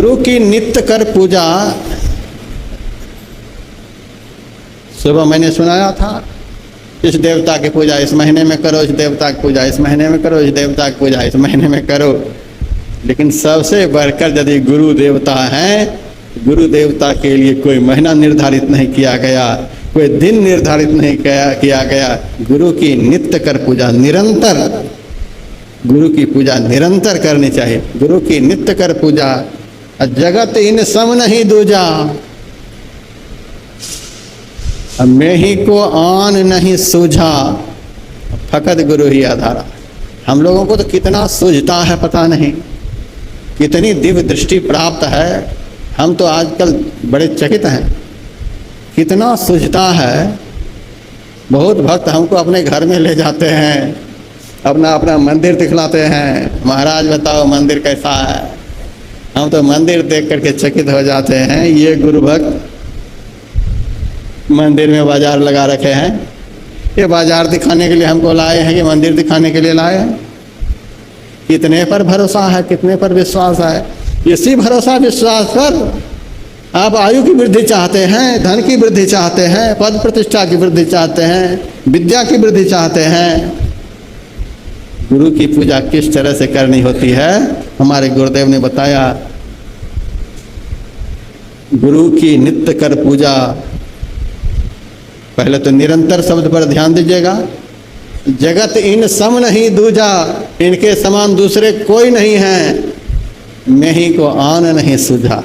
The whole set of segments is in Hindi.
गुरु की नित्य कर पूजा। सुबह मैंने सुनाया था, इस देवता की पूजा इस महीने में करो, इस देवता की पूजा इस महीने में करो, इस देवता की पूजा इस महीने में करो। लेकिन सबसे बढ़कर यदि गुरु देवता हैं, गुरु देवता के लिए कोई महीना निर्धारित नहीं किया गया, कोई दिन निर्धारित नहीं किया गया। गुरु की नित्य कर पूजा, निरंतर गुरु की पूजा निरंतर करनी चाहिए। गुरु की नित्य कर पूजा, जगत इन सम नहीं दूजा, मैं ही को आन नहीं सूझा, फकत गुरु ही आधारा। हम लोगों को तो कितना सूझता है पता नहीं, कितनी दिव्य दृष्टि प्राप्त है। हम तो आजकल बड़े चकित हैं, कितना सूझता है। बहुत भक्त हमको अपने घर में ले जाते हैं, अपना अपना मंदिर दिखलाते हैं, महाराज बताओ मंदिर कैसा है। हम तो मंदिर देख करके चकित हो जाते हैं। ये गुरु भक्त मंदिर में बाजार लगा रखे हैं, ये बाजार दिखाने के लिए हमको लाए हैं कि मंदिर दिखाने के लिए लाए हैं। कितने पर भरोसा है, कितने पर विश्वास है। इसी भरोसा विश्वास पर आप आयु की वृद्धि चाहते हैं, धन की वृद्धि चाहते हैं, पद प्रतिष्ठा की वृद्धि चाहते हैं, विद्या की वृद्धि चाहते हैं। गुरु की पूजा किस तरह से करनी होती है, हमारे गुरुदेव ने बताया। गुरु की नित्य कर पूजा, पहले तो निरंतर शब्द पर ध्यान दीजिएगा। जगत इन सम नहीं दूजा, इनके समान दूसरे कोई नहीं है, मैं ही को आन नहीं सूझा।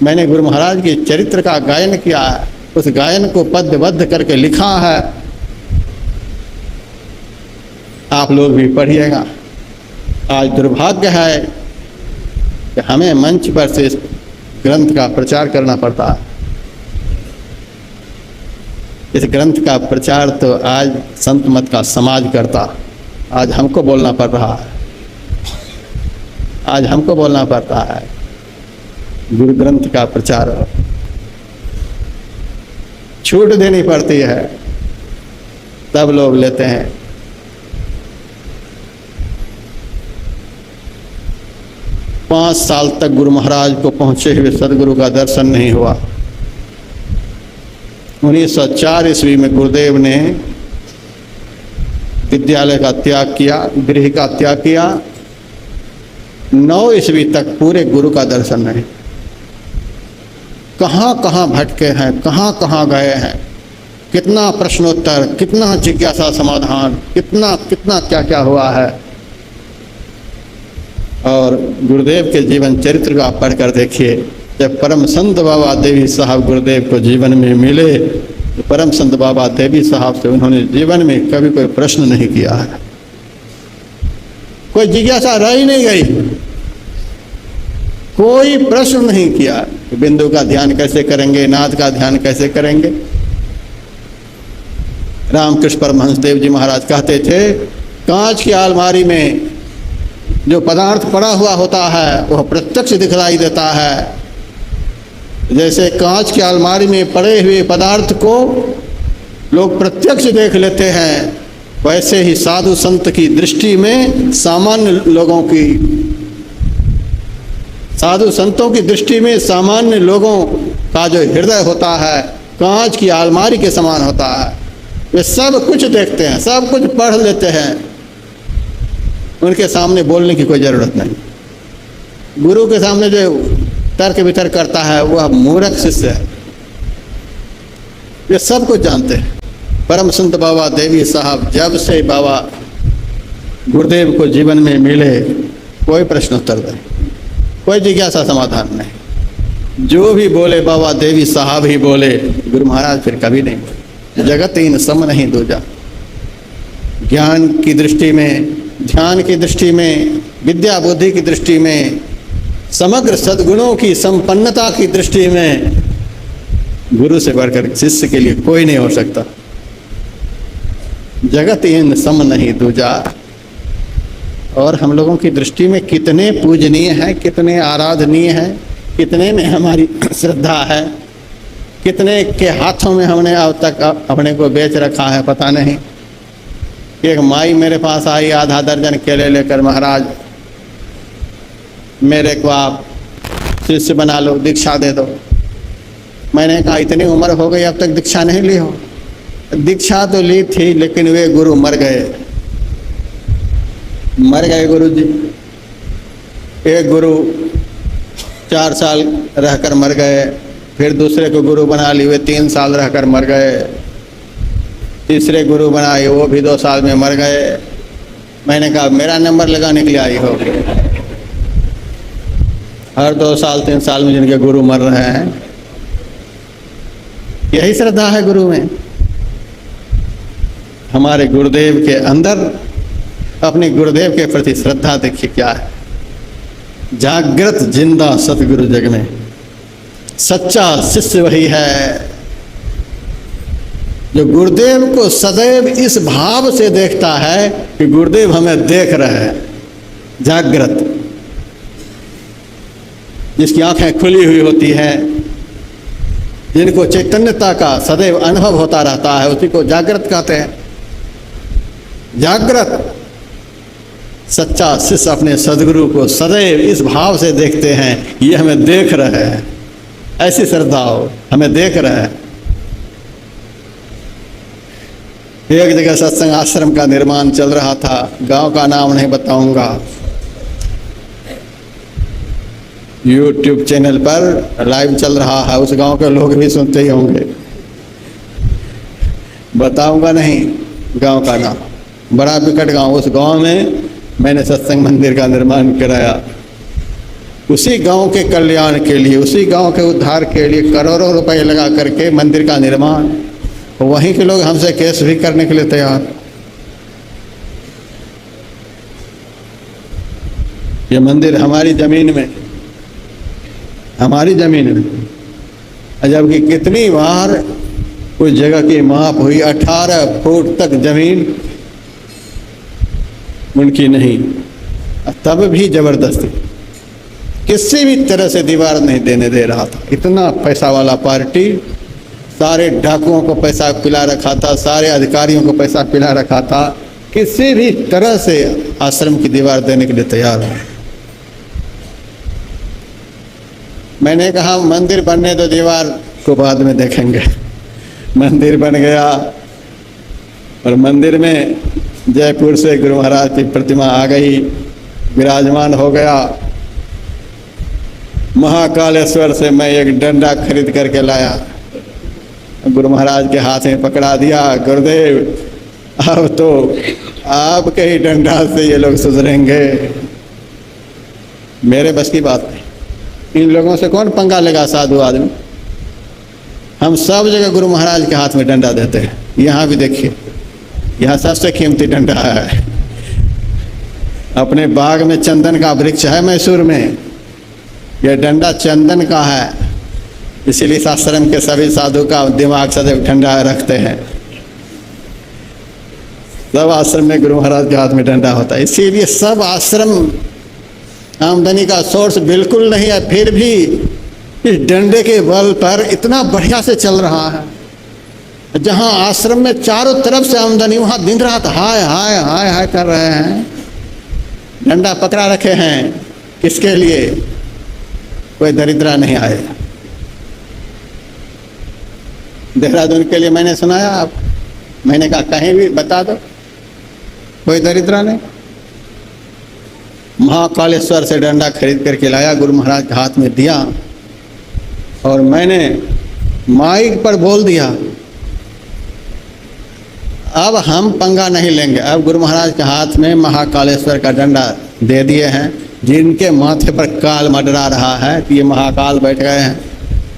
मैंने गुरु महाराज के चरित्र का गायन किया है, उस गायन को पद्यबद्ध करके लिखा है, आप लोग भी पढ़िएगा। आज दुर्भाग्य है कि हमें मंच पर से इस ग्रंथ का प्रचार करना पड़ता है। इस ग्रंथ का प्रचार तो आज संत मत का समाज करता, आज हमको बोलना पड़ रहा है, आज हमको बोलना पड़ता है। गुरु ग्रंथ का प्रचार छूट देनी पड़ती है, तब लोग लेते हैं। पाँच साल तक गुरु महाराज को पहुंचे हुए सदगुरु का दर्शन नहीं हुआ। 1904 ईस्वी में गुरुदेव ने विद्यालय का त्याग किया, गृह का त्याग किया। 9 ईस्वी तक पूरे गुरु का दर्शन नहीं। कहाँ कहाँ भटके हैं, कहाँ कहाँ गए हैं, कितना प्रश्नोत्तर, कितना जिज्ञासा समाधान, कितना कितना क्या क्या हुआ है। और गुरुदेव के जीवन चरित्र को आप पढ़कर देखिए। जब परम संत बाबा देवी साहब गुरुदेव को जीवन में मिले, तो परम संत बाबा देवी साहब से उन्होंने जीवन में कभी कोई प्रश्न नहीं किया है, कोई जिज्ञासा रह ही नहीं गई, कोई प्रश्न नहीं किया। बिंदु का ध्यान कैसे करेंगे, नाद का ध्यान कैसे करेंगे। रामकृष्ण परमहंस देव जी महाराज कहते थे, कांच की अलमारी में जो पदार्थ पड़ा हुआ होता है वह प्रत्यक्ष दिखलाई देता है। जैसे कांच की अलमारी में पड़े हुए पदार्थ को लोग प्रत्यक्ष देख लेते हैं, वैसे ही साधु संत की दृष्टि में सामान्य लोगों की, साधु संतों की दृष्टि में सामान्य लोगों का जो हृदय होता है कांच की अलमारी के समान होता है। वे सब कुछ देखते हैं, सब कुछ पढ़ लेते हैं, उनके सामने बोलने की कोई ज़रूरत नहीं। गुरु के सामने जो तर्क वितर्क करता है वह मूर्ख शिष्य है। वे सब कुछ जानते हैं। परम संत बाबा देवी साहब जब से बाबा गुरुदेव को जीवन में मिले, कोई प्रश्नोत्तर नहीं, कोई जिज्ञासा समाधान नहीं। जो भी बोले बाबा देवी साहब ही बोले, गुरु महाराज फिर कभी नहीं बोले। जगत इन सम नहीं दूजा। ज्ञान की दृष्टि में, ध्यान की दृष्टि में, विद्या बुद्धि की दृष्टि में, समग्र सद्गुणों की संपन्नता की दृष्टि में गुरु से बढ़कर शिष्य के लिए कोई नहीं हो सकता। जगत इन सम नहीं दूजा। और हम लोगों की दृष्टि में कितने पूजनीय हैं, कितने आराधनीय हैं, कितने में हमारी श्रद्धा है, कितने के हाथों में हमने अब तक अपने को बेच रखा है पता नहीं। एक माई मेरे पास आई आधा दर्जन केले लेकर, महाराज मेरे को आप शिष्य बना लो, दीक्षा दे दो। मैंने कहा इतनी उम्र हो गई अब तक दीक्षा नहीं ली हो। दीक्षा तो ली थी लेकिन वे गुरु मर गए गुरु जी। एक गुरु 4 साल रहकर मर गए, फिर दूसरे को गुरु बना लिए, वे 3 साल रहकर मर गए। तीसरे गुरु बनाए, वो भी 2 साल में मर गए। मैंने कहा मेरा नंबर लगाने के लिए आई हो। हर 2 साल 3 साल में जिनके गुरु मर रहे हैं, यही श्रद्धा है गुरु में। हमारे गुरुदेव के अंदर अपने गुरुदेव के प्रति श्रद्धा देखिए क्या है। जागृत जिंदा सतगुरु जग में, सच्चा शिष्य वही है जो गुरुदेव को सदैव इस भाव से देखता है कि गुरुदेव हमें देख रहे हैं। जागृत, जिसकी आंखें खुली हुई होती हैं, जिनको चैतन्यता का सदैव अनुभव होता रहता है, उसी को जागृत कहते हैं। जागृत सच्चा शिष्य अपने सदगुरु को सदैव इस भाव से देखते हैं, ये हमें देख रहे हैं। ऐसी श्रद्धा हो, हमें देख रहे हैं। एक जगह सत्संग आश्रम का निर्माण चल रहा था, गांव का नाम नहीं बताऊंगा। YouTube चैनल पर लाइव चल रहा है, उस गांव के लोग भी सुनते ही होंगे। बताऊंगा नहीं गांव का नाम, बड़ा विकट गांव। उस गांव में मैंने सत्संग मंदिर का निर्माण कराया। उसी गांव के कल्याण के लिए, उसी गांव के उद्धार के लिए करोड़ों रुपए लगा करके मंदिर का निर्माण। वहीं के लोग हमसे केस भी करने के लिए तैयार। ये मंदिर हमारी जमीन में, हमारी जमीन में, जबकि कितनी बार उस जगह की माप हुई, 18 फुट तक जमीन उनकी नहीं, तब भी जबरदस्ती किसी भी तरह से दीवार नहीं देने दे रहा था। इतना पैसा वाला पार्टी, सारे डाकुओं को पैसा पिला रखा था, सारे अधिकारियों को पैसा पिला रखा था, किसी भी तरह से आश्रम की दीवार देने के लिए तैयार है। मैंने कहा मंदिर बनने दो, दीवार को बाद में देखेंगे। मंदिर बन गया और मंदिर में जयपुर से गुरु महाराज की प्रतिमा आ गई, विराजमान हो गया। महाकालेश्वर से मैं एक डंडा खरीद करके लाया, गुरु महाराज के हाथ में पकड़ा दिया। गुरुदेव अब तो आपके ही डंडा से ये लोग सुधरेंगे। मेरे बस की बात नहीं, इन लोगों से कौन पंगा लेगा। साधु आदमी, हम सब जगह गुरु महाराज के हाथ में डंडा देते हैं। यहाँ भी देखिए, यहाँ सबसे कीमती डंडा है। अपने बाग में चंदन का वृक्ष है मैसूर में, यह डंडा चंदन का है, इसीलिए इस आश्रम के सभी साधु का दिमाग सदैव ठंडा रखते हैं। सब आश्रम में गुरु महाराज के हाथ में डंडा होता है, इसीलिए सब आश्रम आमदनी का सोर्स बिल्कुल नहीं है, फिर भी इस डंडे के बल पर इतना बढ़िया से चल रहा है। जहाँ आश्रम में चारों तरफ से आमदनी, वहाँ दिन रात हाय हाय हाय हाय कर रहे हैं। डंडा पकड़ा रखे हैं, किसके लिए? कोई दरिद्रा नहीं आए। देहरादून के लिए मैंने सुनाया, आप मैंने कहा कहीं भी बता दो, कोई दरिद्रा नहीं। महाकालेश्वर से डंडा खरीद करके लाया, गुरु महाराज के हाथ में दिया और मैंने माइक पर बोल दिया, अब हम पंगा नहीं लेंगे। अब गुरु महाराज के हाथ में महाकालेश्वर का डंडा दे दिए हैं। जिनके माथे पर काल मंडरा रहा है कि ये महाकाल बैठ गए हैं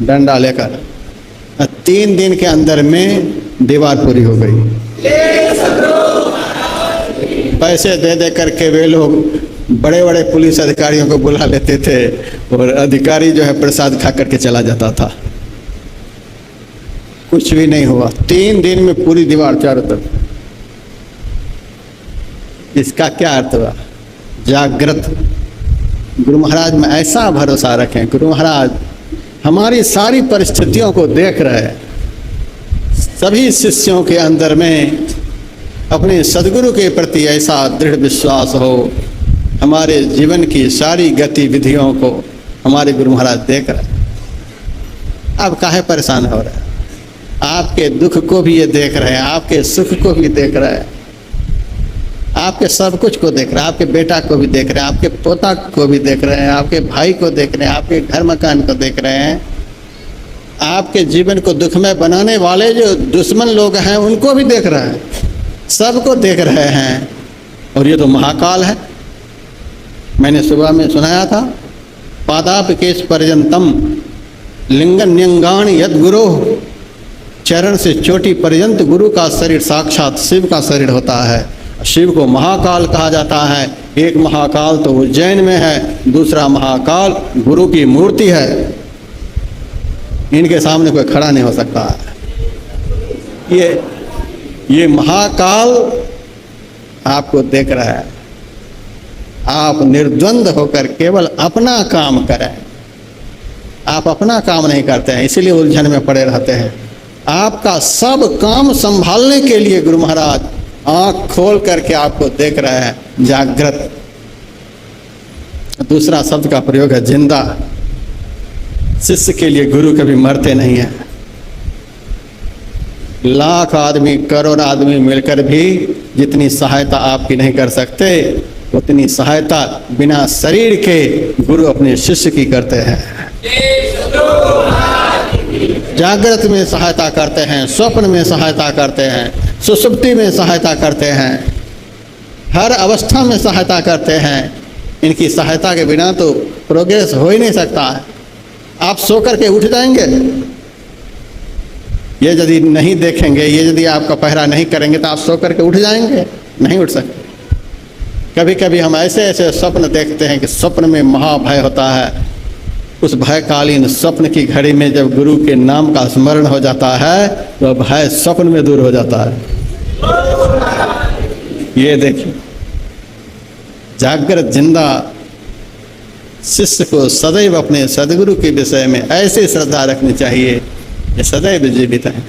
डंडा लेकर, 3 दिन के अंदर में दीवार पूरी हो गई। पैसे दे दे करके वे लोग बड़े बड़े पुलिस अधिकारियों को बुला लेते थे और अधिकारी जो है प्रसाद खा करके चला जाता था। कुछ भी नहीं हुआ, 3 दिन में पूरी दीवार चारों तरफ। इसका क्या अर्थ हुआ? जागृत। गुरु महाराज में ऐसा भरोसा रखें, गुरु महाराज हमारी सारी परिस्थितियों को देख रहे हैं। सभी शिष्यों के अंदर में अपने सदगुरु के प्रति ऐसा दृढ़ विश्वास हो हमारे जीवन की सारी गतिविधियों को हमारे गुरु महाराज देख रहे हैं। अब काहे परेशान हो रहे हैं? आपके दुख को भी ये देख रहे हैं, आपके सुख को भी देख रहे हैं, आपके सब कुछ को देख रहे हैं, आपके बेटा को भी देख रहे हैं, आपके पोता को भी देख रहे हैं, आपके भाई को देख रहे हैं, आपके घर मकान को देख रहे हैं, आपके जीवन को दुखमय बनाने वाले जो दुश्मन लोग हैं उनको भी देख रहे हैं, सबको देख रहे हैं। और ये तो महाकाल है। मैंने सुबह में सुनाया था, पादाप केश पर्यंतम लिंगन्यंगान यद गुरु, चरण से चोटी पर्यंत गुरु का शरीर साक्षात शिव का शरीर होता है। शिव को महाकाल कहा जाता है। एक महाकाल तो उज्जैन में है, दूसरा महाकाल गुरु की मूर्ति है। इनके सामने कोई खड़ा नहीं हो सकता है। ये महाकाल आपको देख रहा है। आप निर्द्वंद होकर केवल अपना काम करें। आप अपना काम नहीं करते हैं, इसीलिए उलझन में पड़े रहते हैं। आपका सब काम संभालने के लिए गुरु महाराज आंख खोल करके आपको देख रहे हैं, जागृत। दूसरा शब्द का प्रयोग है जिंदा। शिष्य के लिए गुरु कभी मरते नहीं है। लाख आदमी, करोड़ आदमी मिलकर भी जितनी सहायता आपकी नहीं कर सकते, उतनी सहायता बिना शरीर के गुरु अपने शिष्य की करते हैं। जागृत में सहायता करते हैं, स्वप्न में सहायता करते हैं, सुसुप्ति में सहायता करते हैं, हर अवस्था में सहायता करते हैं। इनकी सहायता के बिना तो प्रोग्रेस हो ही नहीं सकता है। आप सो करके उठ जाएंगे, ये यदि नहीं देखेंगे, ये यदि आपका पहरा नहीं करेंगे तो आप सो करके उठ जाएंगे, नहीं उठ सकते। कभी कभी हम ऐसे ऐसे स्वप्न देखते हैं कि स्वप्न में महाभय होता है। उस भयकालीन स्वप्न की घड़ी में जब गुरु के नाम का स्मरण हो जाता है तो भय स्वप्न में दूर हो जाता है। ये देखिए, जागृत जिंदा शिष्य को सदैव अपने सदगुरु के विषय में ऐसी श्रद्धा रखनी चाहिए ये सदैव जीवित है।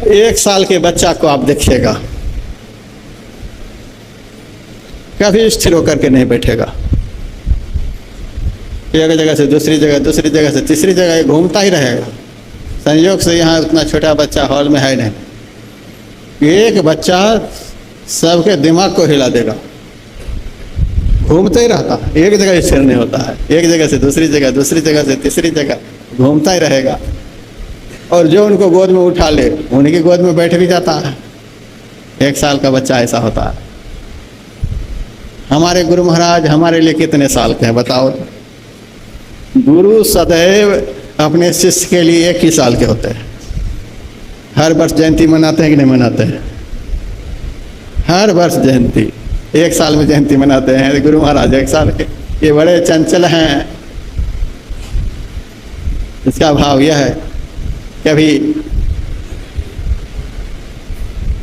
1 साल के बच्चा को आप देखिएगा, कभी स्थिर होकर के नहीं बैठेगा। एक जगह से दूसरी जगह, दूसरी जगह से तीसरी जगह घूमता ही रहेगा। संयोग से यहाँ उतना छोटा बच्चा हॉल में है नहीं। एक बच्चा सबके दिमाग को हिला देगा, घूमते ही रहता, एक जगह स्थिर नहीं होता है। एक जगह से दूसरी जगह, दूसरी जगह से तीसरी जगह घूमता ही रहेगा। और जो उनको गोद में उठा ले उनकी गोद में बैठ भी जाता है। 1 साल का बच्चा ऐसा होता है। हमारे गुरु महाराज हमारे लिए कितने साल के हैं बताओ? गुरु सदैव अपने शिष्य के लिए 1 ही साल के होते हैं। हर वर्ष जयंती मनाते हैं कि नहीं मनाते हैं? हर वर्ष जयंती, 1 साल में जयंती मनाते हैं। गुरु महाराज 1 साल के, ये बड़े चंचल हैं। इसका भाव यह है, कभी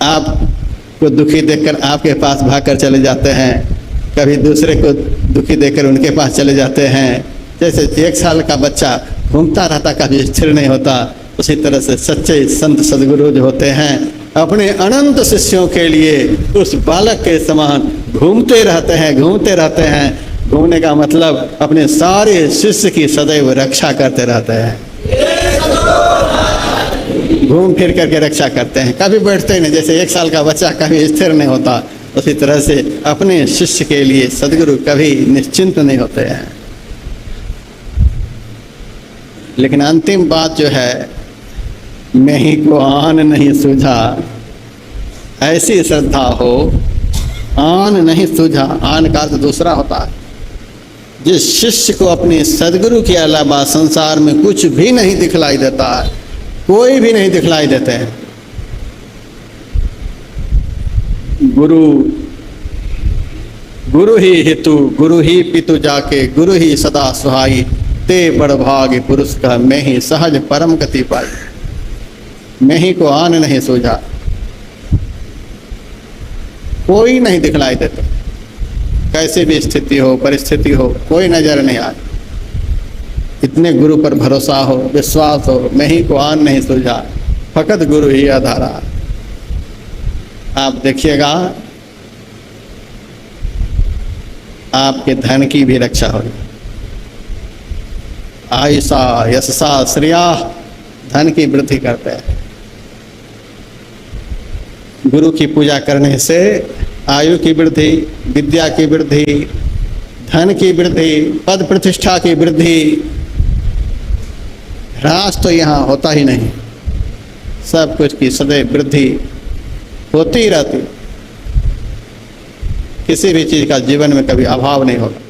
आपको दुखी देखकर आपके पास भागकर चले जाते हैं, कभी दूसरे को दुखी देखकर उनके पास चले जाते हैं। जैसे 1 साल का बच्चा घूमता रहता, कभी स्थिर नहीं होता, उसी तरह से सच्चे संत सदगुरु जो होते हैं अपने अनंत शिष्यों के लिए उस बालक के समान घूमते रहते हैं, घूमते रहते हैं। घूमने का मतलब अपने सारे शिष्य की सदैव रक्षा करते रहते हैं, घूम फिर करके रक्षा करते हैं। कभी बैठते नहीं, जैसे 1 साल का बच्चा कभी स्थिर नहीं होता, उसी तरह से अपने शिष्य के लिए सदगुरु कभी निश्चिंत नहीं होते हैं। लेकिन अंतिम बात जो है, मैं ही को आन नहीं सूझा, ऐसी श्रद्धा हो। आन नहीं सूझा, आन का अर्थ दूसरा होता है। जिस शिष्य को अपने सदगुरु के अलावा संसार में कुछ भी नहीं दिखलाई देता है, कोई भी नहीं दिखलाई देते हैं। गुरु ही हितु, गुरु ही पितु जाके, गुरु ही सदा सुहाई, ते बड़ भाग्य पुरुष का मैं ही सहज परम गति पाई। मैं ही को आन नहीं सूझा, कोई नहीं दिखलाई देता। कैसे भी स्थिति हो, परिस्थिति हो, कोई नजर नहीं आए। इतने गुरु पर भरोसा हो, विश्वास हो, मैं ही को आन नहीं सूझा, फकत गुरु ही आधारा। आप देखिएगा, आपके धन की भी रक्षा होगी। आयुषा यशसा श्रेया, धन की वृद्धि करते हैं। गुरु की पूजा करने से आयु की वृद्धि, विद्या की वृद्धि, धन की वृद्धि, पद प्रतिष्ठा की वृद्धि, ह्रास तो यहाँ होता ही नहीं, सब कुछ की सदैव वृद्धि होती रहती। किसी भी चीज का जीवन में कभी अभाव नहीं होगा।